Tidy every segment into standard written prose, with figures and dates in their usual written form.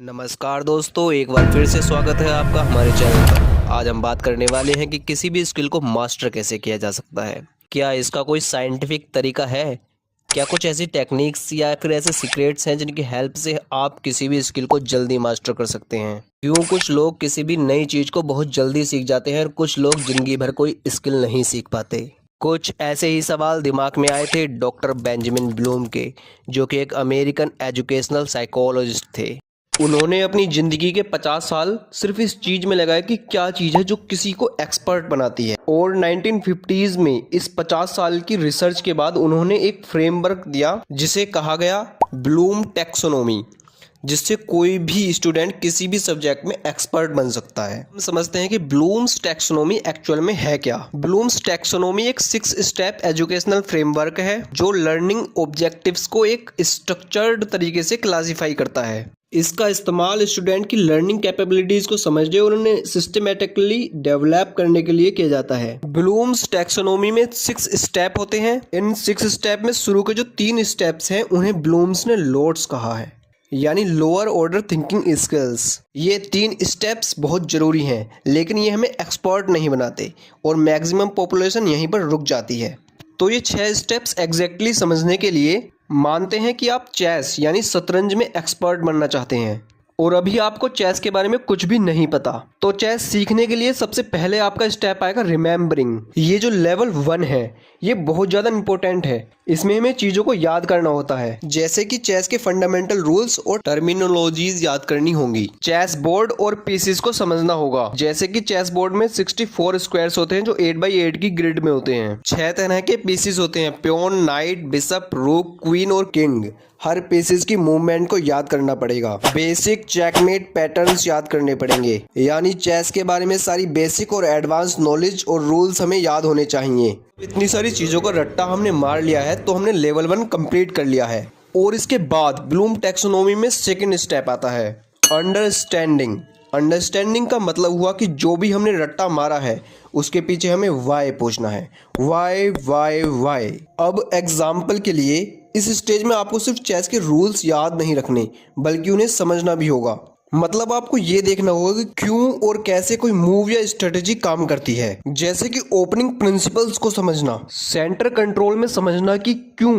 नमस्कार दोस्तों, एक बार फिर से स्वागत है आपका हमारे चैनल पर। आज हम बात करने वाले हैं कि किसी भी स्किल को मास्टर कैसे किया जा सकता है। क्या इसका कोई साइंटिफिक तरीका है? क्या कुछ ऐसी टेक्निक्स या फिर ऐसे सीक्रेट्स हैं जिनकी हेल्प से आप किसी भी स्किल को जल्दी मास्टर कर सकते हैं? क्यों कुछ लोग किसी भी नई चीज़ को बहुत जल्दी सीख जाते हैं और कुछ लोग जिंदगी भर कोई स्किल नहीं सीख पाते? कुछ ऐसे ही सवाल दिमाग में आए थे डॉक्टर बेंजामिन ब्लूम के, जो कि एक अमेरिकन एजुकेशनल साइकोलॉजिस्ट थे। उन्होंने अपनी ज़िंदगी के 50 साल सिर्फ इस चीज़ में लगाए कि क्या चीज़ है जो किसी को एक्सपर्ट बनाती है, और 1950s में इस 50 साल की रिसर्च के बाद उन्होंने एक फ्रेमवर्क दिया जिसे कहा गया ब्लूम टैक्सोनॉमी, जिससे कोई भी स्टूडेंट किसी भी सब्जेक्ट में एक्सपर्ट बन सकता है। हम समझते हैं कि ब्लूम्स टैक्सोनॉमी एक्चुअल में है क्या। ब्लूम्स टैक्सोनॉमी एक 6 स्टेप एजुकेशनल फ्रेमवर्क है जो लर्निंग ऑब्जेक्टिव्स को एक स्ट्रक्चर्ड तरीके से क्लासिफाई करता है। इसका इस्तेमाल स्टूडेंट की लर्निंग कैपेबिलिटीज को समझने और उन्हें सिस्टमेटिकली डेवलप करने के लिए किया जाता है। ब्लूम्स टैक्सोनॉमी में 6 स्टेप होते हैं। इन 6 स्टेप में शुरू के जो 3 स्टेप्स हैं उन्हें ब्लूम्स ने लोड्स कहा है, यानी लोअर ऑर्डर थिंकिंग स्किल्स। ये 3 स्टेप्स बहुत ज़रूरी हैं, लेकिन ये हमें एक्सपर्ट नहीं बनाते और मैक्सिमम पॉपुलेशन यहीं पर रुक जाती है। तो ये 6 स्टेप्स एग्जैक्टली समझने के लिए मानते हैं कि आप चेस यानी शतरंज में एक्सपर्ट बनना चाहते हैं और अभी आपको चेस के बारे में कुछ भी नहीं पता। तो चेस सीखने के लिए सबसे पहले आपका स्टेप आएगा रिमेम्बरिंग। ये जो लेवल 1 है ये बहुत ज़्यादा इंपॉर्टेंट है। इसमें हमें चीज़ों को याद करना होता है, जैसे कि चेस के फंडामेंटल रूल्स और टर्मिनोलॉजीज याद करनी होंगी। चेस बोर्ड और पीसेस को समझना होगा, जैसे कि चेस बोर्ड में 64 स्क्वायर्स होते हैं जो 8x8 की ग्रिड में होते हैं। 6 तरह के पीसेस होते हैं, प्योन, नाइट, बिशप, रूक, क्वीन और किंग। हर पीसेस की मूवमेंट को याद करना पड़ेगा। बेसिक चेकमेट पैटर्न्स याद करने पड़ेंगे, यानी चेस के बारे में सारी बेसिक और एडवांस नॉलेज और रूल्स हमें याद होने चाहिए। इतनी सारी चीज़ों का रट्टा हमने मार लिया है तो हमने लेवल 1 कंप्लीट कर लिया है। और इसके बाद ब्लूम टैक्सोनॉमी में सेकंड स्टेप आता है अंडरस्टैंडिंग। अंडरस्टैंडिंग का मतलब हुआ कि जो भी हमने रट्टा मारा है उसके पीछे हमें वाई पूछना है। Y Y Y. अब एग्जाम्पल के लिए इस स्टेज में आपको सिर्फ चेस के रूल्स याद नहीं रखने बल्कि उन्हें समझना भी होगा। मतलब आपको ये देखना होगा कि क्यों और कैसे कोई मूव या स्ट्रेटेजी काम करती है, जैसे कि ओपनिंग प्रिंसिपल्स को समझना, सेंटर कंट्रोल में समझना कि क्यों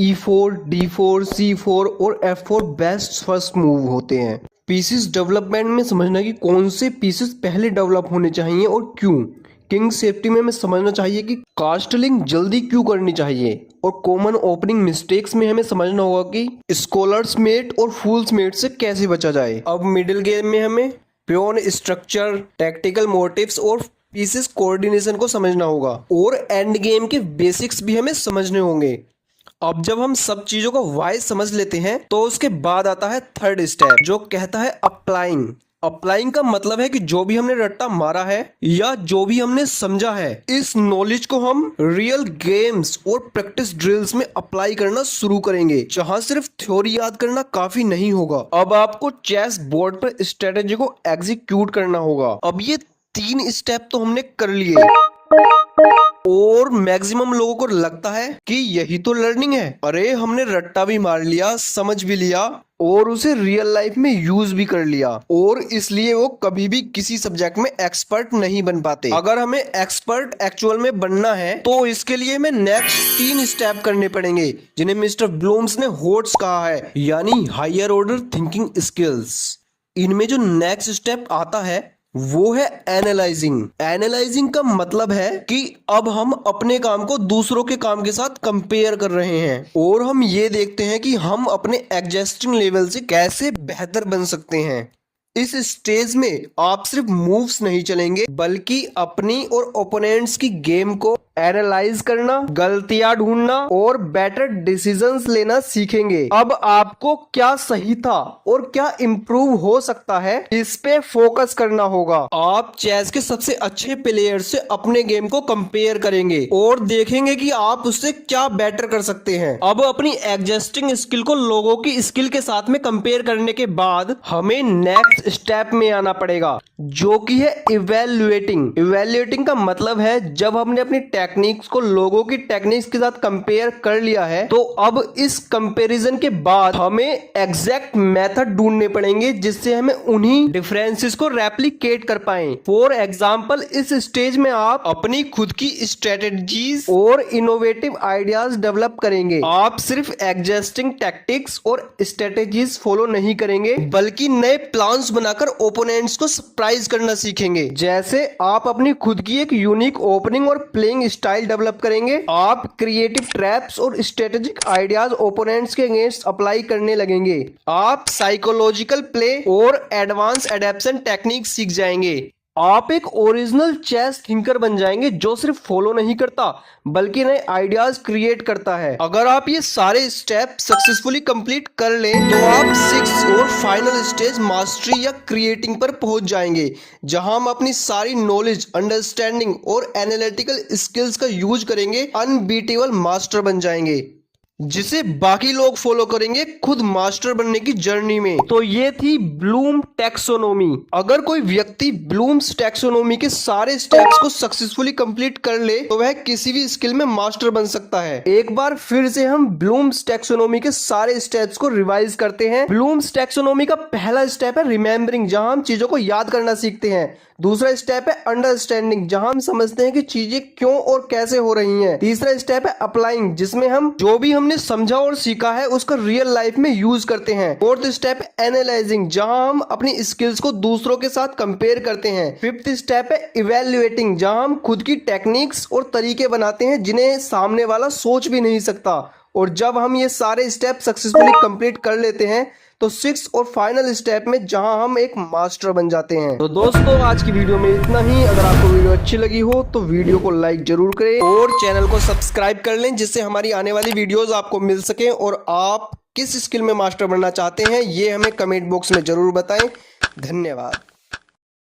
E4, D4, C4 और F4 बेस्ट फर्स्ट मूव होते हैं। पीसेस डेवलपमेंट में समझना कि कौन से पीसेस पहले डेवलप होने चाहिए और क्यों। किंग सेफ्टी में हमें समझना चाहिए कि कास्टलिंग जल्दी क्यों करनी चाहिए। और कॉमन ओपनिंग मिस्टेक्स में हमें समझना होगा कि स्कॉलर्स मेट और फूल्स मेट से कैसे बचा जाए। अब मिडिल गेम में हमें प्योन स्ट्रक्चर, टैक्टिकल मोटिव्स और पीसेस कोऑर्डिनेशन को समझना होगा, और एंड गेम के बेसिक्स भी हमें समझने होंगे। अब जब हम सब चीजों का वाई समझ लेते हैं तो उसके बाद आता है थर्ड स्टेप, जो कहता है अप्लाइंग। अप्लाइंग का मतलब है कि जो भी हमने रट्टा मारा है या जो भी हमने समझा है, इस नॉलेज को हम रियल गेम्स और प्रैक्टिस ड्रिल्स में अप्लाई करना शुरू करेंगे, जहां सिर्फ थ्योरी याद करना काफी नहीं होगा। अब आपको चेस बोर्ड पर स्ट्रेटेजी को एग्जीक्यूट करना होगा। अब ये 3 स्टेप तो हमने कर लिए और मैक्सिमम लोगों को लगता है कि यही तो लर्निंग है। अरे हमने रट्टा भी मार लिया, समझ भी लिया और उसे रियल लाइफ में यूज भी कर लिया, और इसलिए वो कभी भी किसी सब्जेक्ट में एक्सपर्ट नहीं बन पाते। अगर हमें एक्सपर्ट एक्चुअल में बनना है तो इसके लिए हमें नेक्स्ट 3 स्टेप करने पड़ेंगे, जिन्हें मिस्टर ब्लूम्स ने होट्स कहा है, यानी हायर ऑर्डर थिंकिंग स्किल्स। इनमें जो नेक्स्ट स्टेप आता है वो है एनालाइजिंग। एनालाइजिंग का मतलब है कि अब हम अपने काम को दूसरों के काम के साथ कंपेयर कर रहे हैं और हम ये देखते हैं कि हम अपने एग्जिस्टिंग लेवल से कैसे बेहतर बन सकते हैं। इस स्टेज में आप सिर्फ मूव्स नहीं चलेंगे बल्कि अपनी और ओपोनेंट्स की गेम को एनालाइज करना, गलतियां ढूंढना और बेटर डिसीजंस लेना सीखेंगे। अब आपको क्या सही था और क्या इम्प्रूव हो सकता है, इस पे फोकस करना होगा। आप चेस के सबसे अच्छे प्लेयर से अपने गेम को कंपेयर करेंगे और देखेंगे कि आप उससे क्या बेटर कर सकते हैं। अब अपनी एग्जिस्टिंग स्किल को लोगों की स्किल के साथ में कंपेयर करने के बाद हमें नेक्स्ट स्टेप में आना पड़ेगा, जो कि है इवैल्यूएटिंग। इवैल्यूएटिंग का मतलब है जब हमने अपनी टेक्निक्स को लोगों की टेक्निक्स के साथ कंपेयर कर लिया है, तो अब इस कंपैरिजन के बाद हमें एग्जैक्ट मेथड ढूंढने पड़ेंगे जिससे हमें उन्हीं डिफरेंसेस को रेप्लिकेट कर पाएं। फॉर एग्जांपल, इस स्टेज में आप अपनी खुद की स्ट्रेटेजीज और इनोवेटिव आइडियाज डेवलप करेंगे। आप सिर्फ एग्जिस्टिंग टैक्टिक्स और स्ट्रेटेजीज फॉलो नहीं करेंगे, बल्कि नए प्लान्स बनाकर ओपोनेंट्स को सरप्राइज करना सीखेंगे। जैसे आप अपनी खुद की एक यूनिक ओपनिंग और प्लेइंग स्टाइल डेवलप करेंगे। आप क्रिएटिव ट्रैप्स और स्ट्रेटेजिक आइडियाज ओपोनेंट्स के अगेंस्ट अप्लाई करने लगेंगे। आप साइकोलॉजिकल प्ले और एडवांस एडेप्शन टेक्निक सीख जाएंगे। आप एक ओरिजिनल चेस थिंकर बन जाएंगे जो सिर्फ फॉलो नहीं करता बल्कि नए आइडियाज क्रिएट करता है। अगर आप ये सारे स्टेप सक्सेसफुली कंप्लीट कर लें तो आप 6th और फाइनल स्टेज मास्टरी या क्रिएटिंग पर पहुंच जाएंगे, जहां हम अपनी सारी नॉलेज, अंडरस्टैंडिंग और एनालिटिकल स्किल्स का यूज करेंगे, अनबीटेबल मास्टर बन जाएंगे जिसे बाकी लोग फॉलो करेंगे खुद मास्टर बनने की जर्नी में। तो ये थी ब्लूम टैक्सोनॉमी। अगर कोई व्यक्ति ब्लूम्स टैक्सोनॉमी के सारे स्टेप्स को सक्सेसफुली कंप्लीट कर ले तो वह किसी भी स्किल में मास्टर बन सकता है। एक बार फिर से हम ब्लूम्स टैक्सोनॉमी के सारे स्टेप्स को रिवाइज करते हैं। ब्लूम्स टैक्सोनॉमी का पहला स्टेप है रिमेम्बरिंग, जहां हम चीजों को याद करना सीखते हैं। दूसरा स्टेप है अंडरस्टैंडिंग, जहां हम समझते हैं कि चीजें क्यों और कैसे हो रही हैं। तीसरा स्टेप है अप्लाइंग, जिसमें हम जो भी हमने समझा और सीखा है उसका रियल लाइफ में यूज करते हैं। फोर्थ स्टेप है एनालाइजिंग, जहां हम अपनी स्किल्स को दूसरों के साथ कंपेयर करते हैं। फिफ्थ स्टेप है इवैल्यूएटिंग, जहां हम खुद की टेक्निक्स और तरीके बनाते हैं जिन्हें सामने वाला सोच भी नहीं सकता। और जब हम ये सारे स्टेप सक्सेसफुली कंप्लीट कर लेते हैं तो 6th और फाइनल स्टेप में जहां हम एक मास्टर बन जाते हैं। तो दोस्तों, आज की वीडियो में इतना ही। अगर आपको वीडियो अच्छी लगी हो तो वीडियो को लाइक जरूर करें और चैनल को सब्सक्राइब कर लें, जिससे हमारी आने वाली वीडियोस आपको मिल सके। और आप किस स्किल में मास्टर बनना चाहते हैं ये हमें कमेंट बॉक्स में जरूर बताएं। धन्यवाद।